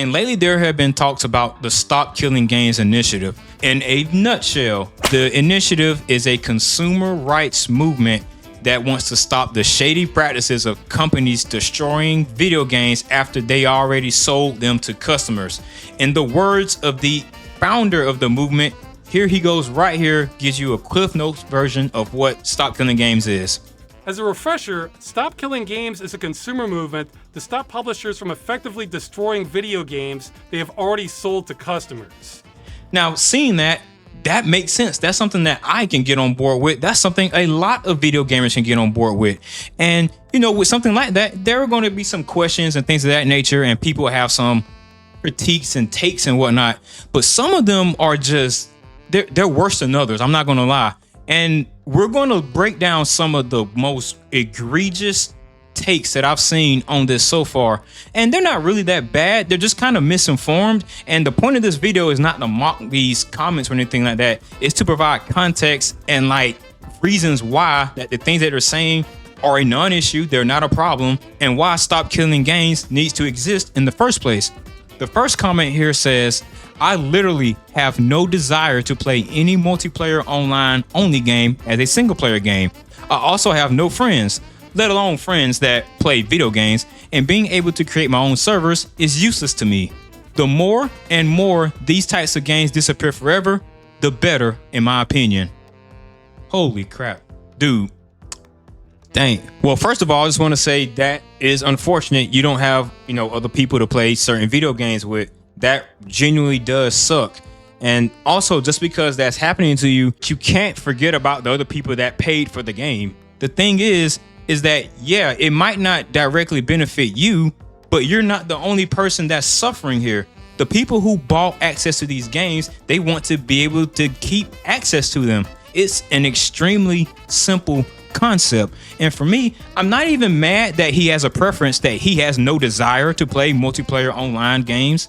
And lately there have been talks about the Stop Killing Games initiative. In a nutshell, the initiative is a consumer rights movement that wants to stop the shady practices of companies destroying video games after they already sold them to customers. In the words of the founder of the movement, here he goes right here, gives you a Cliff Notes version of what Stop Killing Games is. As a refresher, Stop Killing Games is a consumer movement to stop publishers from effectively destroying video games they have already sold to customers. Now, seeing that makes sense. That's something that I can get on board with. That's something a lot of video gamers can get on board with. And, with something like that, there are going to be some questions and things of that nature, and people have some critiques and takes and whatnot. But some of them are just, they're worse than others. I'm not going to lie. And we're going to break down some of the most egregious takes that I've seen on this so far, and they're not really that bad. They're just kind of misinformed, and the point of this video is not to mock these comments or anything like that. It's to provide context and reasons why that the things that they're saying are a non-issue, they're not a problem, and why Stop Killing Games needs to exist in the first place. The first comment here says, I literally have no desire to play any multiplayer online only game as a single player game. I also have no friends, let alone friends that play video games, and being able to create my own servers is useless to me. The more and more these types of games disappear forever, the better, in my opinion. Holy crap, dude. Dang. Well, first of all, I just want to say that is unfortunate. You don't have, other people to play certain video games with. That genuinely does suck. And also, just because that's happening to you, you can't forget about the other people that paid for the game. The thing is that, yeah, it might not directly benefit you, but you're not the only person that's suffering here. The people who bought access to these games, they want to be able to keep access to them. It's an extremely simple concept. And for me, I'm not even mad that he has a preference, that he has no desire to play multiplayer online games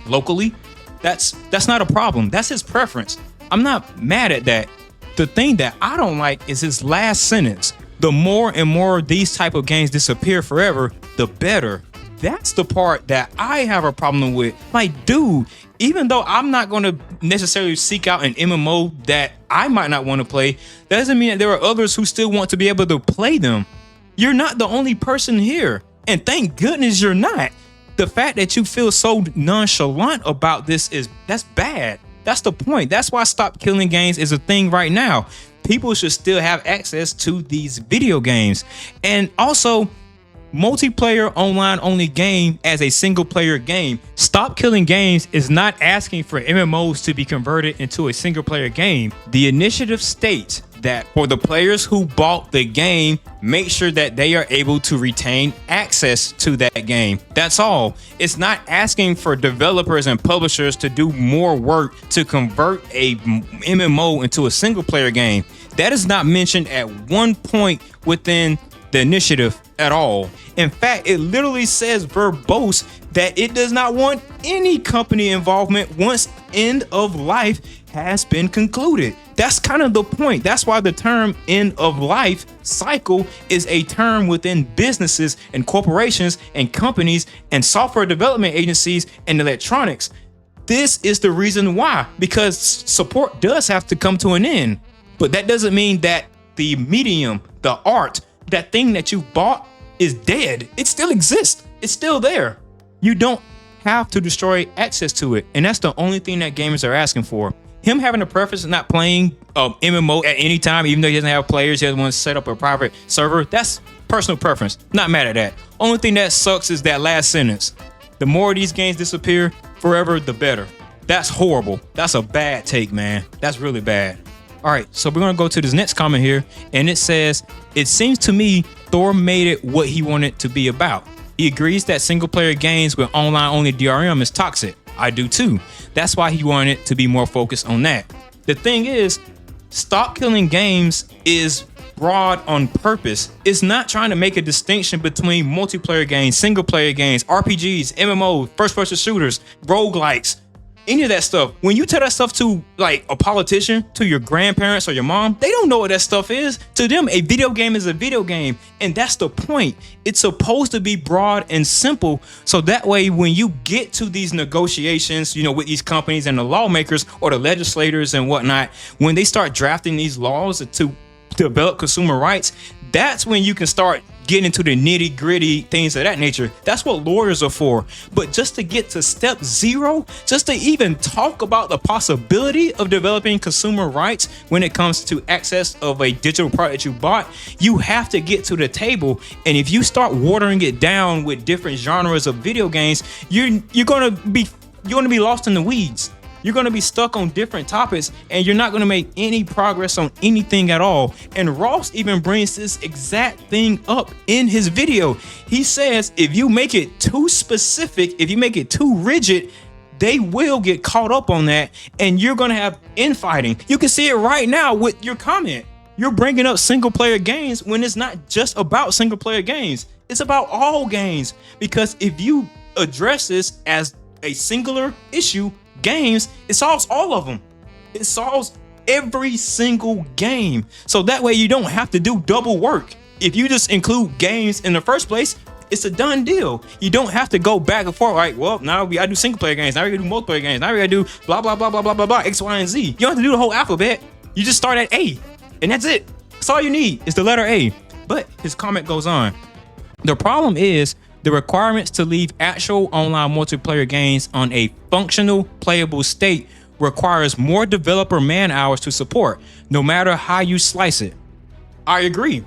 locally. That's not a problem. That's his preference. I'm not mad at that. The thing that I don't like is his last sentence. The more and more these type of games disappear forever, the better. That's the part that I have a problem with. Dude, even though I'm not going to necessarily seek out an MMO that I might not want to play, that doesn't mean that there are others who still want to be able to play them. You're not the only person here. And thank goodness you're not. The fact that you feel so nonchalant about this that's bad. That's the point. That's why Stop Killing Games is a thing right now. People should still have access to these video games. And also, multiplayer online only game as a single player game. Stop Killing Games is not asking for MMOs to be converted into a single player game. The initiative states that for the players who bought the game, make sure that they are able to retain access to that game. That's all. It's not asking for developers and publishers to do more work to convert a MMO into a single player game. That is not mentioned at one point within the initiative at all. In fact, it literally says verbose that it does not want any company involvement once end of life has been concluded. That's kind of the point. That's why the term end of life cycle is a term within businesses and corporations and companies and software development agencies and electronics. This is the reason why, because support does have to come to an end. But that doesn't mean that the medium, the art, that thing that you bought is dead. It still exists. It's still there. You don't have to destroy access to it. And that's the only thing that gamers are asking for. Him having a preference of not playing MMO at any time, even though he doesn't have players, he doesn't want to set up a private server. That's personal preference. Not mad at that. Only thing that sucks is that last sentence. The more these games disappear forever, the better. That's horrible. That's a bad take, man. That's really bad. All right, so we're gonna go to this next comment here, and it says, it seems to me Thor made it what he wanted to be about. He agrees that single player games with online only DRM is toxic. I do too. That's why he wanted to be more focused on that. The thing is, Stop Killing Games is broad on purpose. It's not trying to make a distinction between multiplayer games, single player games, RPGs, MMOs, first person shooters, roguelikes. any of that stuff. When you tell that stuff to like a politician, to your grandparents or your mom, they don't know what that stuff is. To them, a video game is a video game. And that's the point. It's supposed to be broad and simple. So that way, when you get to these negotiations, with these companies and the lawmakers or the legislators and whatnot, when they start drafting these laws to develop consumer rights, that's when you can start getting into the nitty gritty things of that nature. That's what lawyers are for. But just to get to step 0, just to even talk about the possibility of developing consumer rights when it comes to access of a digital product that you bought, you have to get to the table. And if you start watering it down with different genres of video games, you're gonna be lost in the weeds. You're going to be stuck on different topics and you're not going to make any progress on anything at all. And Ross even brings this exact thing up in his video. He says if you make it too specific, if you make it too rigid, they will get caught up on that and you're going to have infighting. You can see it right now with your comment. You're bringing up single player games when it's not just about single player games. It's about all games, because if you address this as a singular issue, games, it solves all of them. It solves every single game. So that way you don't have to do double work. If you just include games in the first place, it's a done deal. You don't have to go back and forth. Like, well, now we gotta do single player games. Now we gotta do multiplayer games. Now we gotta do blah, blah, blah, blah, blah, blah, blah, X, Y, and Z. You don't have to do the whole alphabet. You just start at A and that's it. That's all you need is the letter A. But his comment goes on. The problem is the requirements to leave actual online multiplayer games on a functional, playable state requires more developer man hours to support, no matter how you slice it. I agree.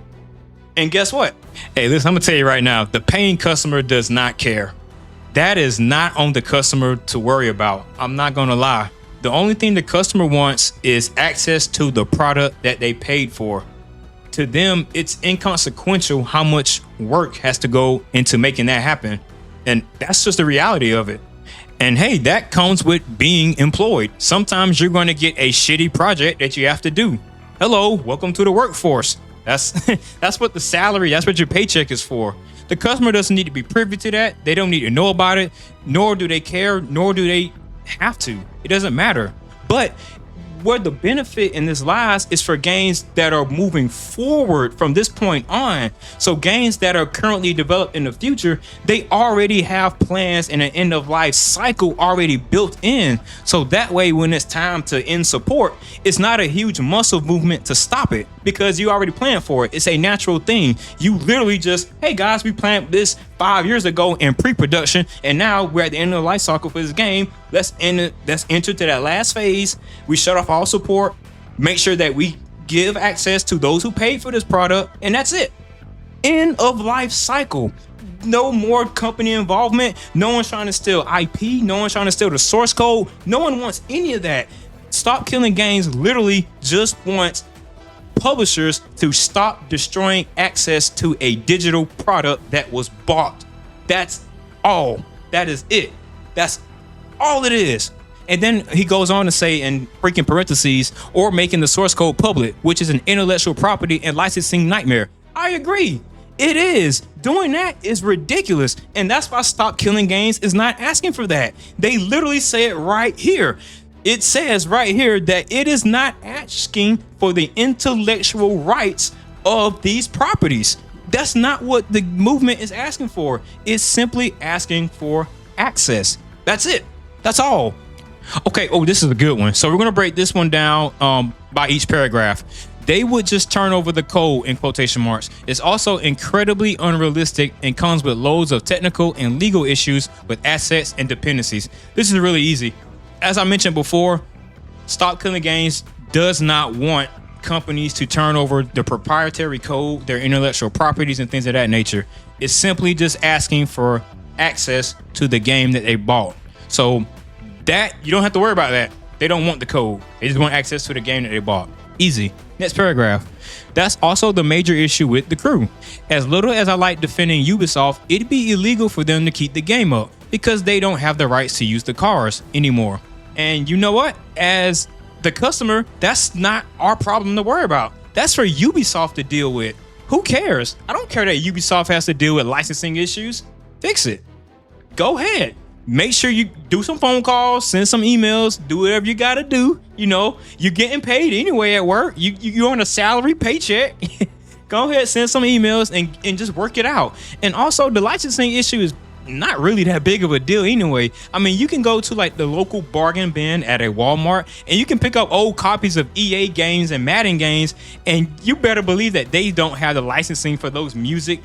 And guess what? Hey, listen, I'm gonna tell you right now, the paying customer does not care. That is not on the customer to worry about. I'm not gonna lie. The only thing the customer wants is access to the product that they paid for. To them, it's inconsequential how much work has to go into making that happen. And that's just the reality of it. And hey, that comes with being employed. Sometimes you're going to get a shitty project that you have to do. Hello, welcome to the workforce. That's what the salary, that's what your paycheck is for. The customer doesn't need to be privy to that. They don't need to know about it, nor do they care, nor do they have to. It doesn't matter. But where the benefit in this lies is for games that are moving forward from this point on. So games that are currently developed in the future, they already have plans and an end of life cycle already built in. So that way, when it's time to end support, it's not a huge muscle movement to stop it because you already planned for it. It's a natural thing. You literally just, hey guys, we planned this 5 years ago in pre-production, and now we're at the end of the life cycle for this game. Let's enter to that last phase. We shut off all support, make sure that we give access to those who paid for this product, and that's it. End of life cycle. No more company involvement. No one's trying to steal IP. No one's trying to steal the source code. No one wants any of that. Stop Killing Games literally just wants publishers to stop destroying access to a digital product that was bought. That's all. That is it. That's all it is. And then he goes on to say in freaking parentheses, or making the source code public, which is an intellectual property and licensing nightmare. I agree. It is. Doing that is ridiculous. And that's why Stop Killing Games is not asking for that. They literally say it right here. It says right here that it is not asking for the intellectual rights of these properties. That's not what the movement is asking for. It's simply asking for access. That's it. That's all. Okay, oh, this is a good one. So we're going to break this one down by each paragraph. They would just turn over the code in quotation marks. It's also incredibly unrealistic and comes with loads of technical and legal issues with assets and dependencies. This is really easy. As I mentioned before, Stop Killing Games does not want companies to turn over the proprietary code, their intellectual properties and things of that nature. It's simply just asking for access to the game that they bought. So that you don't have to worry about that. They don't want the code. They just want access to the game that they bought. Easy. Next paragraph. That's also the major issue with The Crew. As little as I like defending Ubisoft, it'd be illegal for them to keep the game up because they don't have the rights to use the cars anymore. And you know what? As the customer, that's not our problem to worry about. That's for Ubisoft to deal with. Who cares? I don't care that Ubisoft has to deal with licensing issues. Fix it. Go ahead. make sure you do some phone calls, send some emails, do whatever you got to do. You know, you're getting paid anyway at work. You're on a salary paycheck. Go ahead, send some emails and just work it out. And also, the licensing issue is not really that big of a deal anyway. I mean, you can go to like the local bargain bin at a Walmart and you can pick up old copies of EA games and Madden games, and you better believe that they don't have the licensing for those music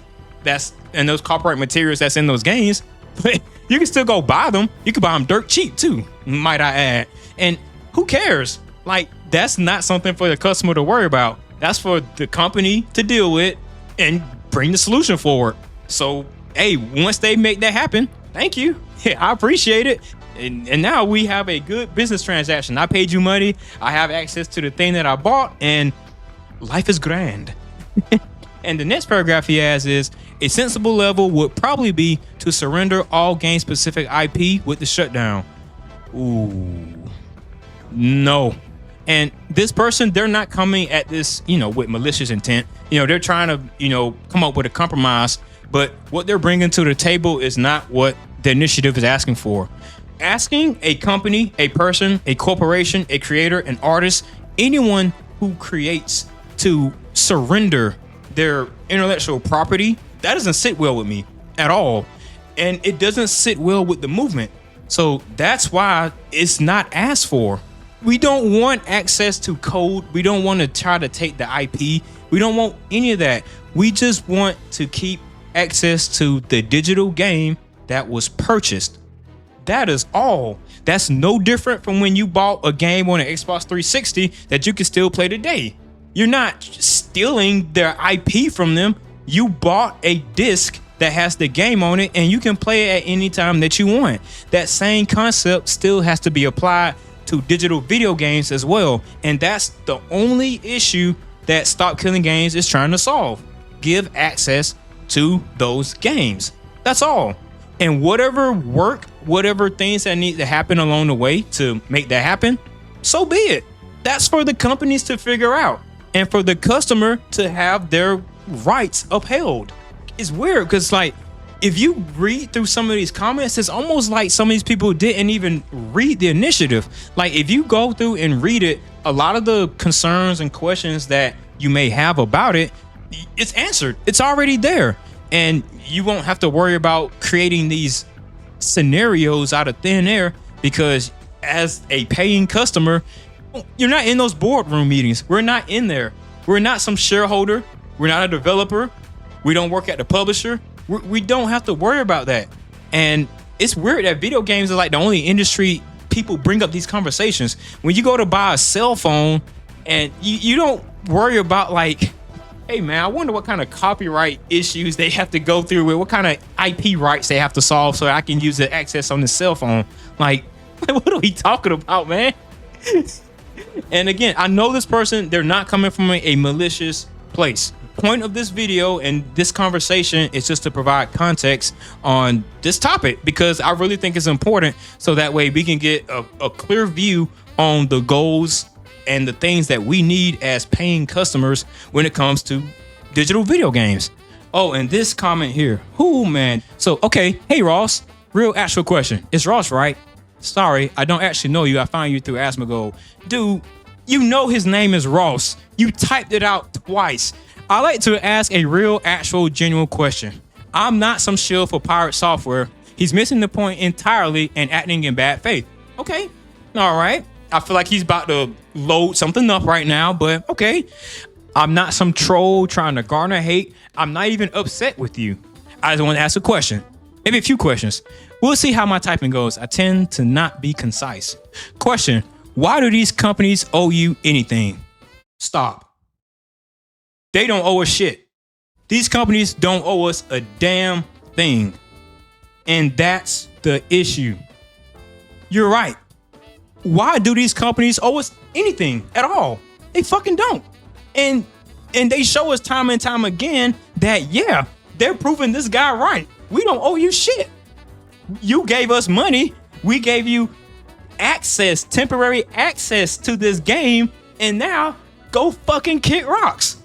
and those copyright materials that's in those games. But you can still go buy them. You can buy them dirt cheap too, might I add. And who cares? Like, that's not something for the customer to worry about. That's for the company to deal with and bring the solution forward. So, hey, once they make that happen, thank you. I appreciate it. And now we have a good business transaction. I paid you money. I have access to the thing that I bought, and life is grand. And the next paragraph he has is, a sensible level would probably be to surrender all game-specific IP with the shutdown. Ooh, no. And this person, they're not coming at this, with malicious intent. They're trying to, come up with a compromise. But what they're bringing to the table is not what the initiative is asking for. Asking a company, a person, a corporation, a creator, an artist, anyone who creates to surrender their intellectual property, that doesn't sit well with me at all. And it doesn't sit well with the movement. So that's why it's not asked for. We don't want access to code. We don't want to try to take the IP. We don't want any of that. We just want to keep access to the digital game that was purchased. That is all. That's no different from when you bought a game on an Xbox 360 that you can still play today. You're not stealing their IP from them. You bought a disc that has the game on it and you can play it at any time that you want. That same concept still has to be applied to digital video games as well. And that's the only issue that Stop Killing Games is trying to solve. Give access to those games. That's all. And whatever things that need to happen along the way to make that happen, so be it. That's for the companies to figure out and for the customer to have their rights upheld. It's weird because, like, if you read through some of these comments, it's almost like some of these people didn't even read the initiative. Like, if you go through and read it, a lot of the concerns and questions that you may have about it, it's answered. It's already there. And you won't have to worry about creating these scenarios out of thin air, because as a paying customer, you're not in those boardroom meetings. We're not in there. We're not some shareholder. We're not a developer. We don't work at the publisher. We don't have to worry about that. And it's weird that video games are like the only industry people bring up these conversations. When you go to buy a cell phone and you don't worry about, like, hey man, I wonder what kind of copyright issues they have to go through with, what kind of IP rights they have to solve so I can use the access on the cell phone. Like, what are we talking about, man? And again, I know this person, they're not coming from a malicious place. Point of this video and this conversation is just to provide context on this topic, because I really think it's important, so that way we can get a clear view on the goals and the things that we need as paying customers when it comes to digital video games. Oh, and this comment here. Oh man. So, okay. Hey Ross, real actual question. It's Ross, right? Sorry, I don't actually know you. I found you through Asmongold. Dude, you know his name is Ross. You typed it out twice. I like to ask a real, actual, genuine question. I'm not some shill for pirate software. He's missing the point entirely and acting in bad faith. Okay. All right. I feel like he's about to load something up right now, but okay. I'm not some troll trying to garner hate. I'm not even upset with you. I just want to ask a question. Maybe a few questions. We'll see how my typing goes. I tend to not be concise. Question: why do these companies owe you anything? Stop. They don't owe us shit. These companies don't owe us a damn thing. And that's the issue. You're right. Why do these companies owe us anything at all? They fucking don't. And they show us time and time again that, yeah, they're proving this guy right. We don't owe you shit. You gave us money. We gave you access, temporary access to this game. And now go fucking kick rocks.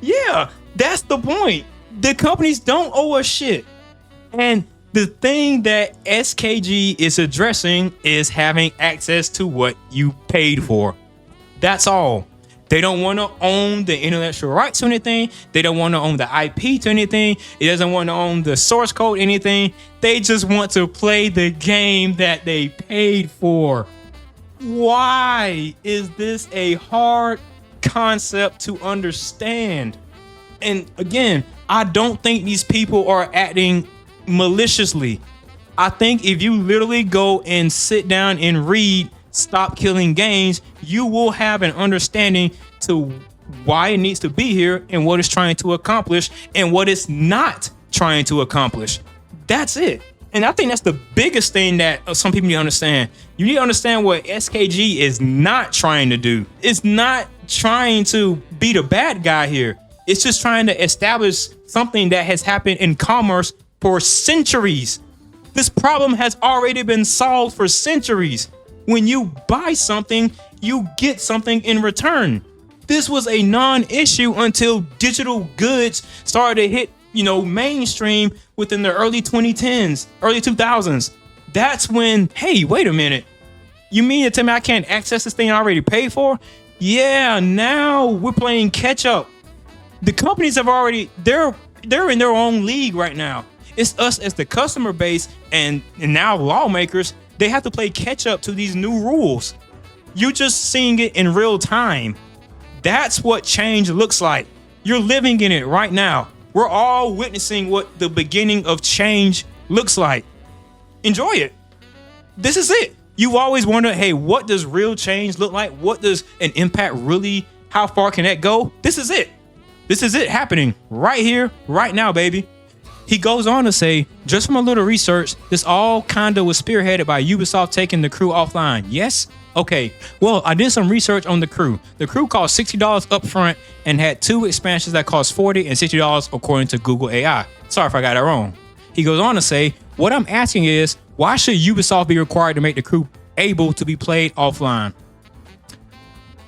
Yeah, that's the point. The companies don't owe us shit. And The thing that SKG is addressing is having access to what you paid for. That's all. They don't want to own the intellectual rights to anything. They don't want to own the IP to anything. It doesn't want to own the source code, anything. They just want to play the game that they paid for. Why is this a hard concept to understand? And again, I don't think these people are acting maliciously. I think if you literally go and sit down and read Stop Killing Games, you will have an understanding to why it needs to be here and what it's trying to accomplish and what it's not trying to accomplish. That's it. And I think that's the biggest thing that some people need to understand. You need to understand what SKG is not trying to do. It's not trying to be the bad guy here. It's just trying to establish something that has happened in commerce for centuries. This problem has already been solved for centuries. When you buy something, you get something in return. This was a non-issue until digital goods started to hit, mainstream within the early 2010s, early 2000s. That's when, hey, wait a minute. You mean to tell me I can't access this thing I already paid for? Yeah, now we're playing catch up. The companies have already, they're in their own league right now. It's us as the customer base and now lawmakers. They have to play catch up to these new rules. You're just seeing it in real time. That's what change looks like. You're living in it right now. We're all witnessing what the beginning of change looks like. Enjoy it. This is it. You always wonder, hey, what does real change look like? What does an impact really, how far can that go? This is it. This is it happening right here, right now, baby. He goes on to say, just from a little research, this all kind of was spearheaded by Ubisoft taking the crew offline. Yes? Okay. Well, I did some research on the crew. The crew cost $60 up front and had 2 expansions that cost $40 and $60 according to Google AI. Sorry if I got that wrong. He goes on to say, what I'm asking is, why should Ubisoft be required to make the crew able to be played offline?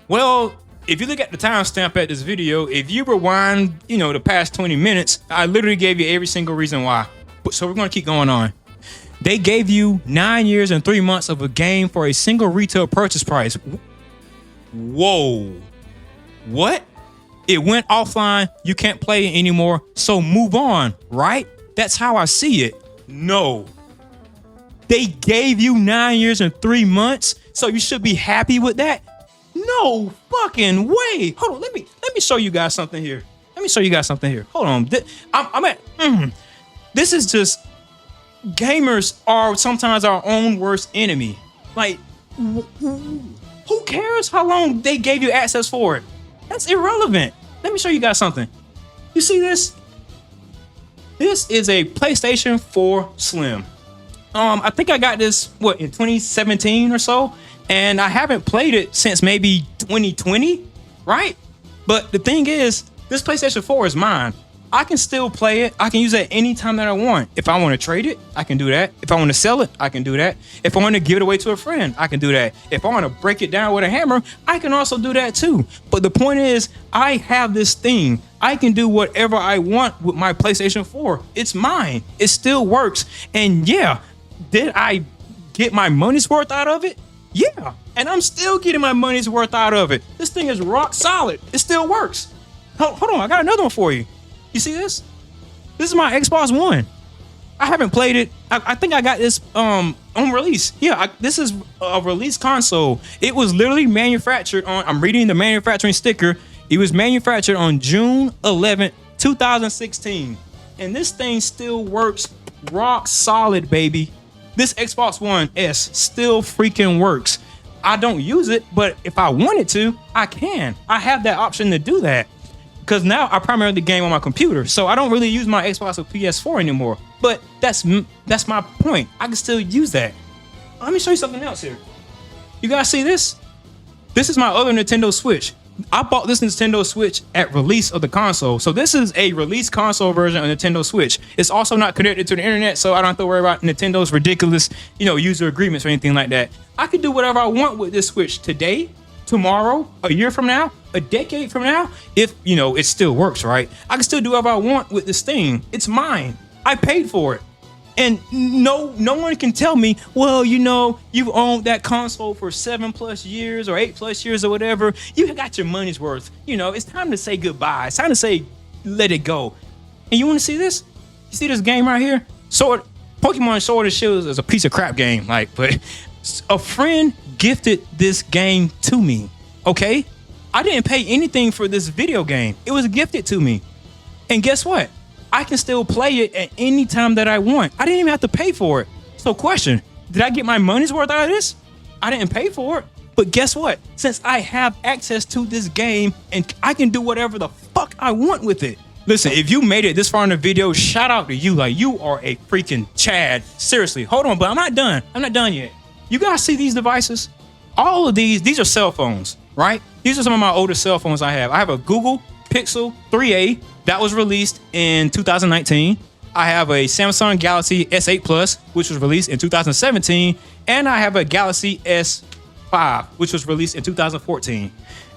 Well, if you look at the timestamp at this video, if you rewind, the past 20 minutes, I literally gave you every single reason why. So we're going to keep going on. They gave you 9 years and 3 months of a game for a single retail purchase price. Whoa. What? It went offline. You can't play it anymore. So move on, right? That's how I see it. No. They gave you 9 years and 3 months. So you should be happy with that. No fucking way. Hold on. Let me show you guys something here. Hold on. This is just, gamers are sometimes our own worst enemy. Like, who cares how long they gave you access for it? That's irrelevant. Let me show you guys something. You see this? This is a PlayStation 4 Slim. I think I got this, in 2017 or so? And I haven't played it since maybe 2020, right? But the thing is, this PlayStation 4 is mine. I can still play it. I can use it anytime that I want. If I want to trade it, I can do that. If I want to sell it, I can do that. If I want to give it away to a friend, I can do that. If I want to break it down with a hammer, I can also do that too. But the point is, I have this thing. I can do whatever I want with my PlayStation 4. It's mine. It still works. And yeah, did I get my money's worth out of it? Yeah, and I'm still getting my money's worth out of it. This thing is rock solid. It still works. Hold on, I got another one for you. You see this? This is my Xbox One. I haven't played it. I think I got this on release. Yeah, this is a release console. It was literally manufactured on, I'm reading the manufacturing sticker. It was manufactured on June 11th, 2016. And this thing still works rock solid, baby. This Xbox One S still freaking works. I don't use it, but if I wanted to, I can. I have that option to do that. Because now I primarily game on my computer, so I don't really use my Xbox or PS4 anymore. But that's my point. I can still use that. Let me show you something else here. You guys see this? This is my other Nintendo Switch. I bought this Nintendo Switch at release of the console. So this is a release console version of Nintendo Switch. It's also not connected to the internet, so I don't have to worry about Nintendo's ridiculous, user agreements or anything like that. I can do whatever I want with this Switch today, tomorrow, a year from now, a decade from now, if, it still works, right? I can still do whatever I want with this thing. It's mine. I paid for it. And no one can tell me, well, you know, you've owned that console for 7+ years or 8+ years or whatever. You got your money's worth. You know, it's time to say goodbye. It's time to say, let it go. And you want to see this? You see this game right here? Pokemon Sword and Shield is a piece of crap game. Like, but a friend gifted this game to me. Okay? I didn't pay anything for this video game. It was gifted to me. And guess what? I can still play it at any time that I want. I didn't even have to pay for it. So question, did I get my money's worth out of this? I didn't pay for it. But guess what? Since I have access to this game and I can do whatever the fuck I want with it. Listen, if you made it this far in the video, shout out to you. Like, you are a freaking Chad. Seriously, hold on, but I'm not done. I'm not done yet. You guys see these devices? All of these are cell phones, right? These are some of my older cell phones I have. I have a Google Pixel 3a that was released in 2019. I have a Samsung Galaxy S8 Plus, which was released in 2017. And I have a Galaxy S5, which was released in 2014.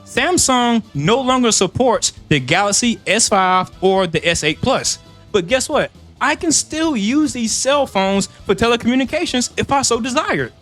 Samsung no longer supports the Galaxy S5 or the S8 Plus. But guess what? I can still use these cell phones for telecommunications if I so desired.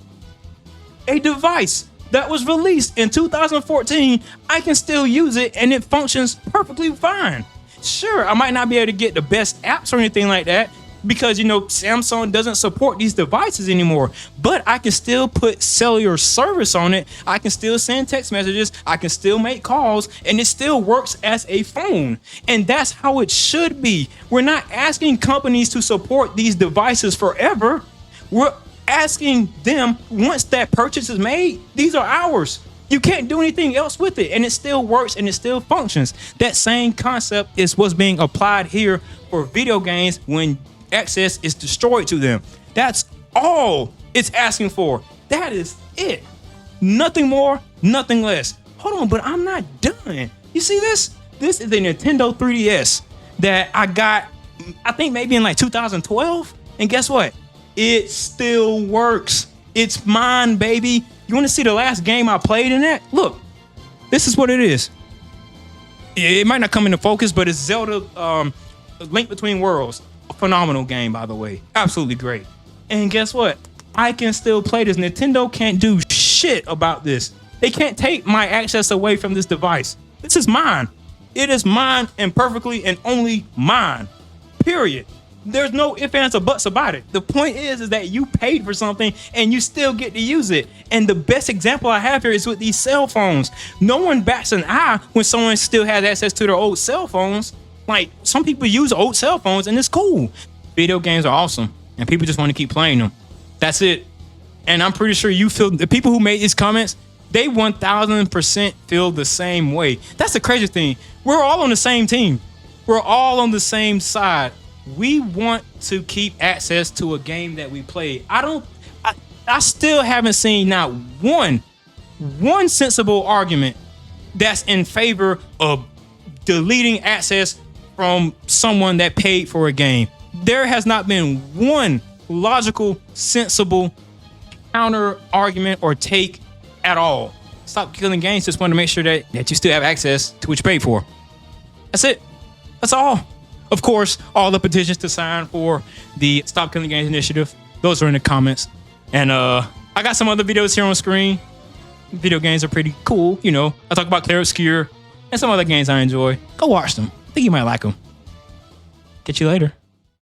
A device that was released in 2014, I can still use it and it functions perfectly fine. Sure, I might not be able to get the best apps or anything like that because, you know, Samsung doesn't support these devices anymore, but I can still put cellular service on it. I can still send text messages. I can still make calls, and it still works as a phone. And that's how it should be. We're not asking companies to support these devices forever. We're asking them, once that purchase is made, these are ours. You can't do anything else with it, and it still works and it still functions. That same concept is what's being applied here for video games when access is destroyed to them. That's all it's asking for. That is it. Nothing more, nothing less. Hold on, but I'm not done. You see this? This is a Nintendo 3DS that I got, I think maybe in like 2012. And guess what? It still works. It's mine, baby. You want to see the last game I played in that? Look, this is what it is. It might not come into focus, but it's Zelda Link Between Worlds. A phenomenal game, by the way. Absolutely great. And guess what? I can still play this. Nintendo can't do shit about this. They can't take my access away from this device. This is mine. It is mine and perfectly and only mine. Period. There's no ifs, ands, or buts about it. The point is that you paid for something and you still get to use it. And the best example I have here is with these cell phones. No one bats an eye when someone still has access to their old cell phones. Like, some people use old cell phones and it's cool. Video games are awesome and people just want to keep playing them. That's it. And I'm pretty sure you feel, the people who made these comments, they 1000% feel the same way. That's the crazy thing. We're all on the same team. We're all on the same side. We want to keep access to a game that we play. I still haven't seen not one sensible argument that's in favor of deleting access from someone that paid for a game. There has not been one logical, sensible counter argument or take at all. Stop Killing Games just want to make sure that you still have access to what you paid for. That's it. That's all. Of course, all the petitions to sign for the Stop Killing Games initiative, those are in the comments. And I got some other videos here on screen. Video games are pretty cool, you know. I talk about Clair Obscur and some other games I enjoy. Go watch them. I think you might like them. Catch you later.